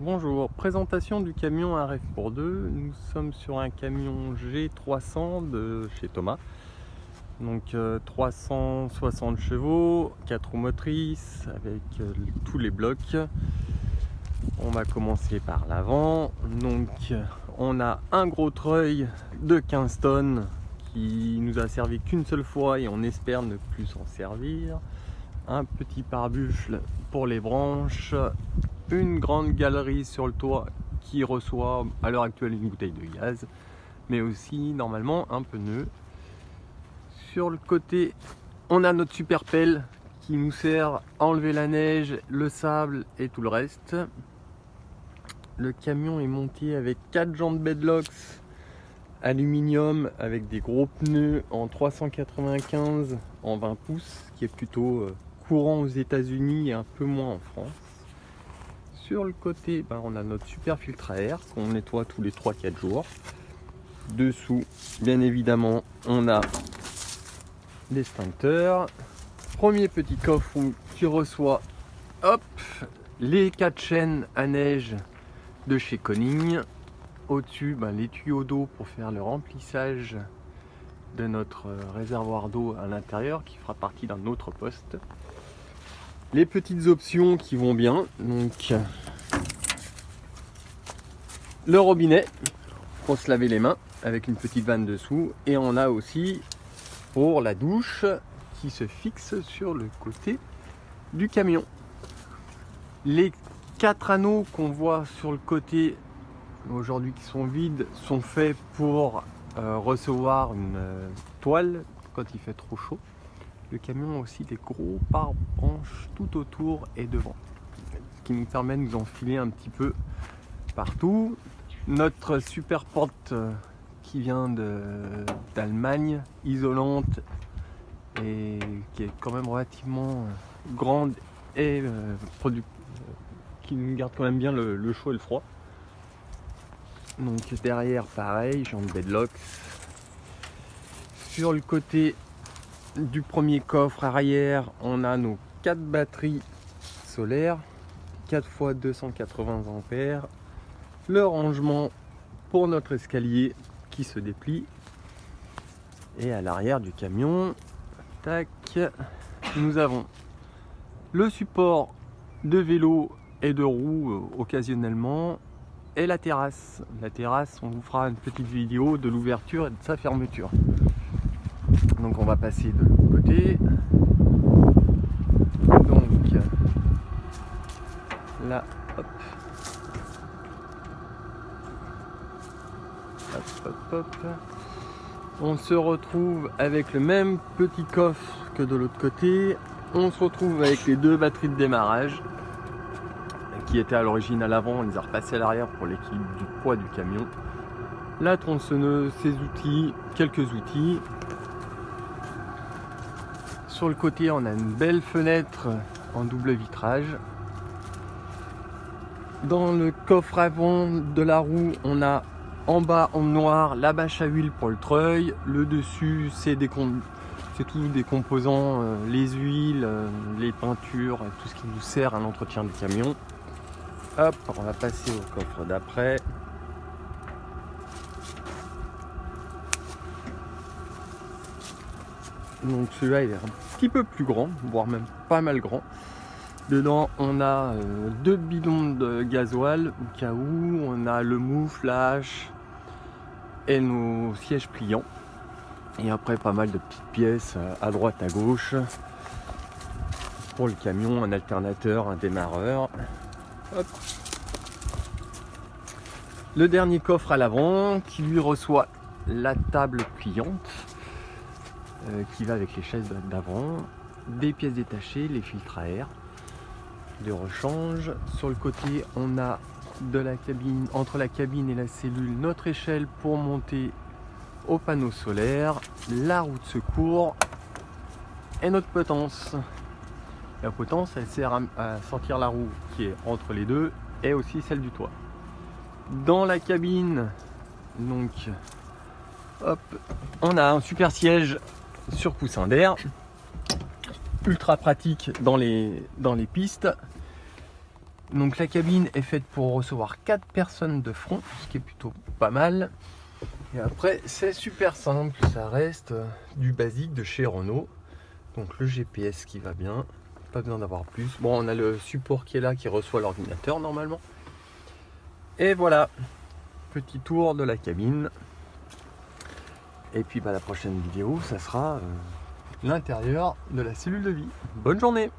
Bonjour, présentation du camion Un Rêve pour deux. Nous sommes sur un camion G300 de chez Thomas. Donc 360 chevaux, 4 roues motrices avec tous les blocs. On va commencer par l'avant. Donc on a un gros treuil de 15 tonnes qui nous a servi qu'une seule fois et on espère ne plus s'en servir. Un petit pare-buffle pour les branches. Une grande galerie sur le toit qui reçoit à l'heure actuelle une bouteille de gaz, mais aussi normalement un pneu. Sur le côté, on a notre super pelle qui nous sert à enlever la neige, le sable et tout le reste. Le camion est monté avec 4 jantes bedlocks aluminium avec des gros pneus en 395 en 20 pouces, qui est plutôt courant aux États-Unis et un peu moins en France. Sur le côté, on a notre super filtre à air qu'on nettoie tous les 3-4 jours. Dessous, bien évidemment, on a l'extincteur. Premier petit coffre qui reçoit les 4 chaînes à neige de chez Koning. Au-dessus, les tuyaux d'eau pour faire le remplissage de notre réservoir d'eau à l'intérieur qui fera partie d'un autre poste. Les petites options qui vont bien, donc le robinet pour se laver les mains avec une petite vanne dessous, et on a aussi pour la douche qui se fixe sur le côté du camion. Les 4 anneaux qu'on voit sur le côté aujourd'hui qui sont vides sont faits pour recevoir une toile quand il fait trop chaud. Le camion a aussi des gros pare-branches tout autour et devant, ce qui nous permet de nous enfiler un petit peu partout. Notre super porte qui vient d'Allemagne, isolante et qui est quand même relativement grande et qui nous garde quand même bien le chaud et le froid. Donc derrière pareil, jantes bedlocks. Sur le côté du premier coffre arrière, on a nos 4 batteries solaires, 4 x 280 ampères, le rangement pour notre escalier qui se déplie, et à l'arrière du camion, tac, nous avons le support de vélo et de roues occasionnellement, et la terrasse. La terrasse, on vous fera une petite vidéo de l'ouverture et de sa fermeture. Donc on va passer de l'autre côté. Donc là, hop. Hop, hop, hop. On se retrouve avec le même petit coffre que de l'autre côté. On se retrouve avec les 2 batteries de démarrage qui étaient à l'origine à l'avant, on les a repassées à l'arrière pour l'équilibre du poids du camion. La tronçonneuse, ses outils, quelques outils. Sur le côté, on a une belle fenêtre en double vitrage. Dans le coffre avant de la roue, on a en bas en noir la bâche à huile pour le treuil. Le dessus, c'est tous des composants, les huiles, les peintures, tout ce qui nous sert à l'entretien du camion. Hop, on va passer au coffre d'après. Donc celui-là il est un petit peu plus grand, voire même pas mal grand. Dedans on a 2 bidons de gasoil au cas où, on a le moufle, la hache et nos sièges pliants. Et après pas mal de petites pièces à droite à gauche. Pour le camion, un alternateur, un démarreur. Hop. Le dernier coffre à l'avant qui lui reçoit la table pliante qui va avec les chaises d'avant, des pièces détachées, les filtres à air, de rechange. Sur le côté, on a de la cabine, entre la cabine et la cellule, notre échelle pour monter au panneau solaire, la roue de secours et notre potence. La potence, elle sert à sortir la roue qui est entre les deux et aussi celle du toit. Dans la cabine, donc, hop, on a un super siège sur coussin d'air, ultra pratique dans les pistes. Donc la cabine est faite pour recevoir 4 personnes de front, ce qui est plutôt pas mal. Et après c'est super simple, ça reste du basique de chez Renault. Donc le GPS qui va bien, pas besoin d'avoir plus. Bon, on a le support qui est là qui reçoit l'ordinateur normalement. Et voilà, petit tour de la cabine. Et puis la prochaine vidéo, ça sera l'intérieur de la cellule de vie. Bonne journée!